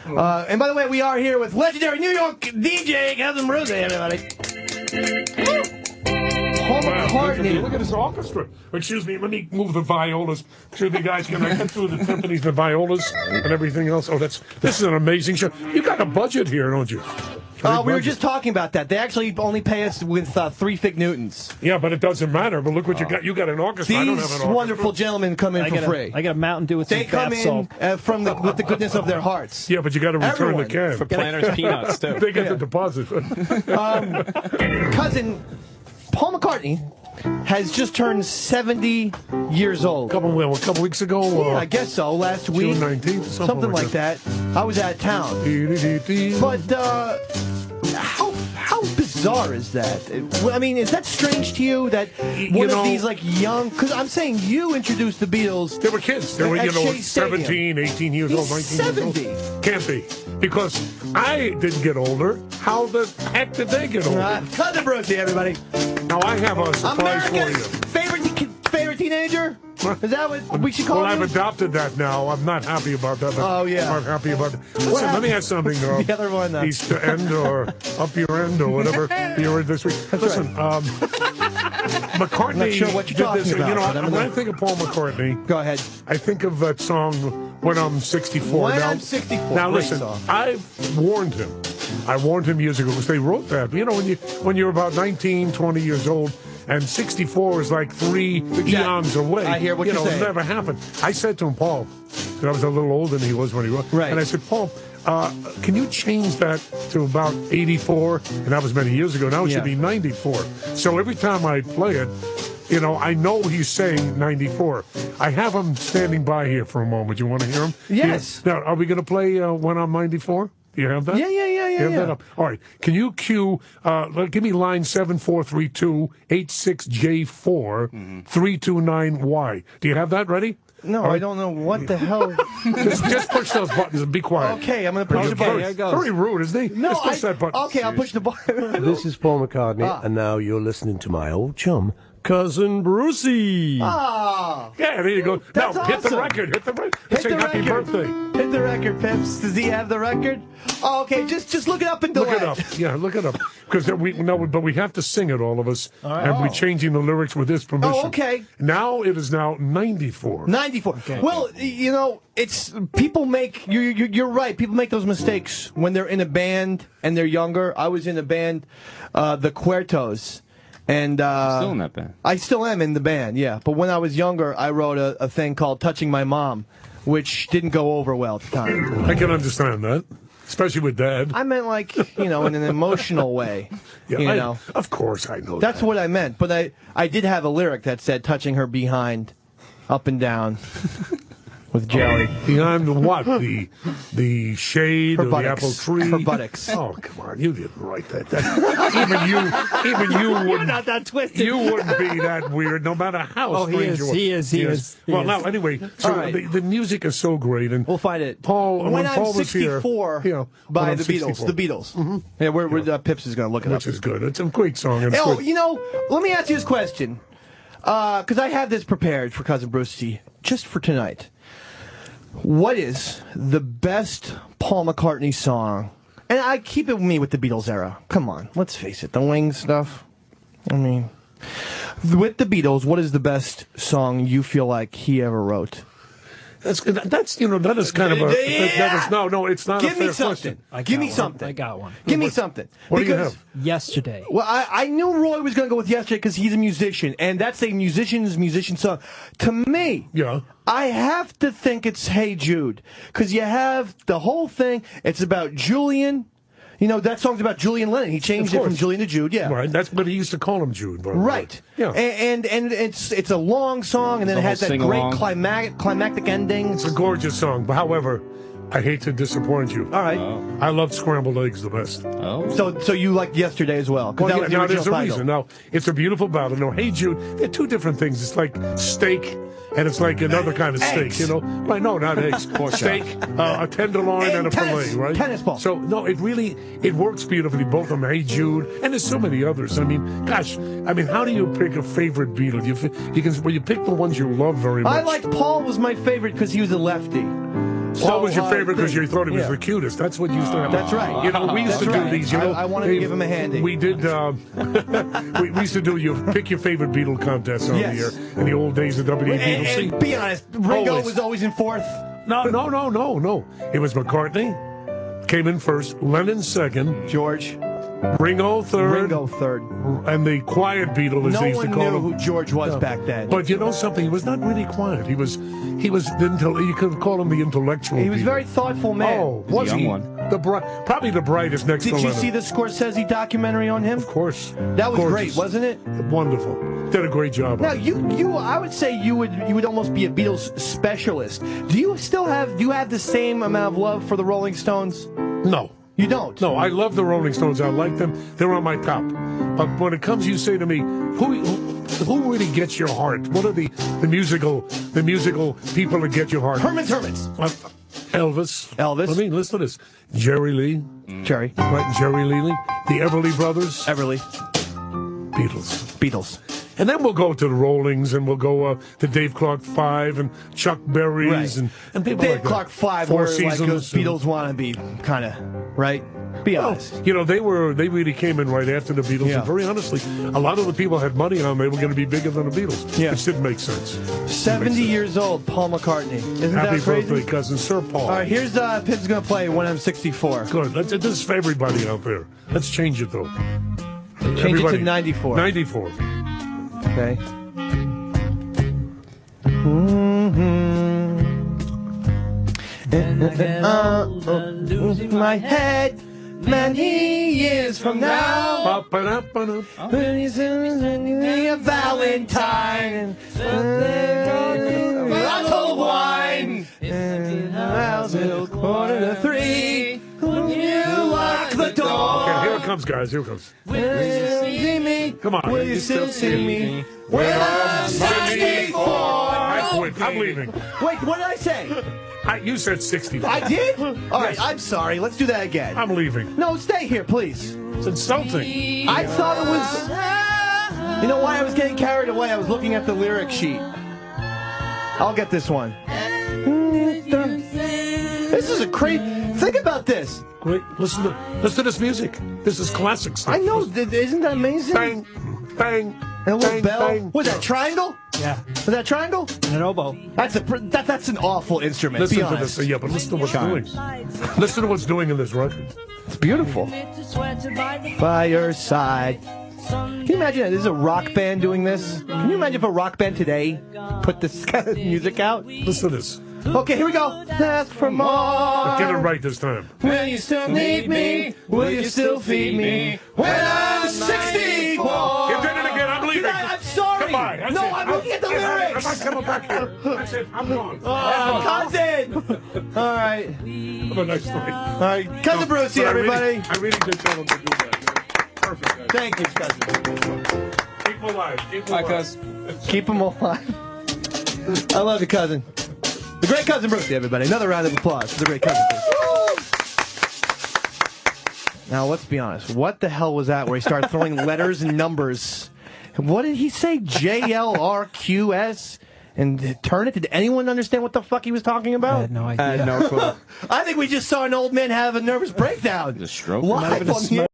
And by the way, we are here with legendary New York DJ Cousin Brucie, everybody. Paul McCartney. Look at this orchestra. Excuse me, let me move the violas. Excuse me, guys, can I get through the timpanis, the violas, and everything else? Oh, this is an amazing show. You got a budget here, don't you? We were just talking about that. They actually only pay us with 3 Fig Newtons. Yeah, but it doesn't matter. But look what you got. You got an orchestra. I don't have an orchestra. These wonderful gentlemen come in for free. I got a Mountain Dew with some bath salt. They come in with the goodness of their hearts. Yeah, but you got to return the can. For Planters Peanuts, too. They get the deposit. Cousin Paul McCartney has just turned 70 years old. A couple weeks ago? Yeah, I guess so. Last week. June 19th, something like that. I was out of town. But how bizarre is that? I mean, is that strange to you that one of these young? Because I'm saying you introduced the Beatles. They were kids. They were 17, 18 years old, 19 years old. Can't be. Because I didn't get older. How the heck did they get older? Cousin Brucie, everybody. Now I have a surprise for you. Favorite teenager? Is that what we should call it? Well, I've adopted that now. I'm not happy about that. Oh, yeah. I'm not happy about that. Listen, let me ask something. The other one. East end or up your end or whatever you were this week. Listen, McCartney I'm not sure what you're talking about. When I think of Paul McCartney, go ahead. I think of that song, When I'm 64. I'm 64. Now, listen, I've warned him. I warned him years ago because they wrote that. You know, when you're about 19, 20 years old, and 64 is like 3 eons away. I hear what you're saying. It'll never happen. I said to him, Paul, because I was a little older than he was when he wrote. Right. And I said, Paul, can you change that to about 84? And that was many years ago. Now it should be 94. So every time I play it, you know, I know he's saying 94. I have him standing by here for a moment. You want to hear him? Yes. Now, are we going to play When I'm 94? Do you have that? Yeah. That up. All right. Can you cue, give me line 7432-86J4 329Y. Do you have that ready? No, right. I don't know what the hell. just push those buttons and be quiet. Okay, I'm going to push the button. Here goes. Very rude, isn't he? No, just push that button. Okay, I'll push the button. This is Paul McCartney, and now you're listening to my old chum, Cousin Brucie. Ah. Yeah, there you go. That's now, hit the record. Hit the record. Say happy birthday. Hit the record, Pips. Does he have the record? Oh, okay, just look it up and delay. Look it up. Yeah, look it up. Because but we have to sing it, all of us. All right. And we're changing the lyrics with this permission. Oh, okay. Now it is now 94. 94. Okay. Well, you know, it's people make you're right. People make those mistakes when they're in a band and they're younger. I was in a band, the Cuertos. And still in that band? I still am in the band, yeah. But when I was younger, I wrote a thing called Touching My Mom, which didn't go over well at the time. I can understand that, especially with Dad. I meant in an emotional way. Yeah, you know. Of course I know That's what I meant. But I did have a lyric that said, touching her behind, up and down. With jelly. Behind what? The shade of the apple tree? Her buttocks. Oh, come on. You didn't write that. Even you wouldn't. You're not that twisted. You wouldn't be that weird, no matter how strange you are. He is. Well, now, anyway, so the music is so great. And we'll find it. Paul, when Paul I'm 64 by the Beatles. The Beatles. Mm-hmm. Yeah, Pips is going to look it up. Which is good. It's a great song. You know, let me ask you this question. Because I have this prepared for Cousin Brucie just for tonight. What is the best Paul McCartney song? And I keep it with me with the Beatles era. Come on, let's face it. The Wings stuff. I mean, with the Beatles, what is the best song you feel like he ever wrote? That is kind of a it's not. Give me something. Give me something. I got one. Give me something. What do you have? Yesterday. Well, I knew Roy was going to go with Yesterday because he's a musician, and that's a musician's musician song. To me, I have to think it's Hey Jude because you have the whole thing. It's about Julian. You know, that song's about Julian Lennon. He changed it from Julian to Jude, yeah. Right, that's what he used to call him, Jude. Right. Yeah. And it's a long song, and then it has that great climactic ending. It's a gorgeous song, but however, I hate to disappoint you. All right. I love Scrambled Eggs the best. Oh. So you liked Yesterday as well? Well, yeah, there's a reason. Now, it's a beautiful ballad. No, Hey Jude, they're two different things. It's like steak, and it's like another kind of steak, you know? Right, no, not eggs. Steak, a tenderloin, and a fillet, right? Tennis ball. So, no, it works beautifully, both of them. Hey Jude, and there's so many others. I mean, gosh, how do you pick a favorite Beatle? You pick the ones you love very much. I liked Paul was my favorite because he was a lefty. Paul was your favorite because you thought he was the cutest. That's what used to happen. That's right. You know, we used to do these. You know, I wanted to give him a handy. We did. We used to do pick your favorite Beatle contest on the air in the old days of WBC. And be honest, Ringo was always in fourth. No. It was McCartney came in first, Lennon second, George. Ringo third. And the quiet Beatle, as they used to call him. No one knew who George was back then. But you know something? He was not really quiet. He was you could call him the intellectual. He was a Beatle. very thoughtful man. Oh, was he? Probably the brightest next to Lennon. Did you see the Scorsese documentary on him? Of course. That was great, wasn't it? Wonderful. Did a great job. Now I would say you would almost be a Beatles specialist. Do you have the same amount of love for the Rolling Stones? No. You don't? No, I love the Rolling Stones. I like them. They're on my top. But when it comes, you say to me, who really gets your heart? What are the musical people that get your heart? Herman's. Elvis. Elvis. I mean, listen to this. Jerry Lee. Jerry. Right, Jerry Lee. The Everly Brothers. Everly. Beatles. And then we'll go to the Rollings, and we'll go to Dave Clark 5 and Chuck Berry's and people Dave like that. Clark 5 Four were Seasons. like a Beatles wannabe, kind of, right? Be honest. You know, they really came in right after the Beatles, Yeah. and very honestly, a lot of the people had money on them. They were going to be bigger than the Beatles. Yeah. Which didn't make sense. 70 years old, Paul McCartney. Isn't Happy that crazy? birthday, cousin Sir Paul. All right, here's Pitt's going to play when I'm 64. Good. This is for everybody out there. Let's change it, though. Change it to 94. 94. Okay. Lose my head many years from now. When you send me a Valentine, a bottle of wine, till 2:45. When you lock the door. Okay, here it comes, guys. Here it comes. Will you see me? Come on. Will you still see me when I'm 64? I quit. I'm leaving. Wait, what did I say? You said 65. I did? All right, I'm sorry. Let's do that again. I'm leaving. No, stay here, please. It's insulting. I thought it was... You know why I was getting carried away? I was looking at the lyric sheet. I'll get this one. This is a crazy... Think about this. Great. Listen to this music. This is classic stuff. I know. Isn't that amazing? Bang, bang, and a little bang, bell. bang. Was that triangle? Yeah. Was that triangle? And an oboe. That's an awful instrument. Listen be to honest. this. Yeah, but listen to what's doing. Listen to what's doing in this record. It's beautiful. By your side. Can you imagine that? This is a rock band doing this? Can you imagine if a rock band today put this kind of music out? Listen to this. Okay, here we go. Ask for more. Get it right this time. Will you still need me? Will you still feed me? When I'm 64. You did it again. I'm leaving. I'm sorry. Goodbye. That's No, it. I'm looking at the lyrics. I'm not coming back here. That's it. I'm gone. Cousin. All right. Have a nice night. All right. Cousin Brucie, everybody. I really did tell him to do that. Perfect. Guys. Thank you, cousin. Keep him alive. Keep him Bye, alive. cuz. Keep them alive. I love you, cousin. The great Cousin Brucie, everybody. Another round of applause for the great Cousin Brucie. Now, let's be honest. What the hell was that where he started throwing letters and numbers? What did he say? JLRQS? And turn it? Did anyone understand what the fuck he was talking about? I had no idea. I think we just saw an old man have a nervous breakdown. A stroke? Live on the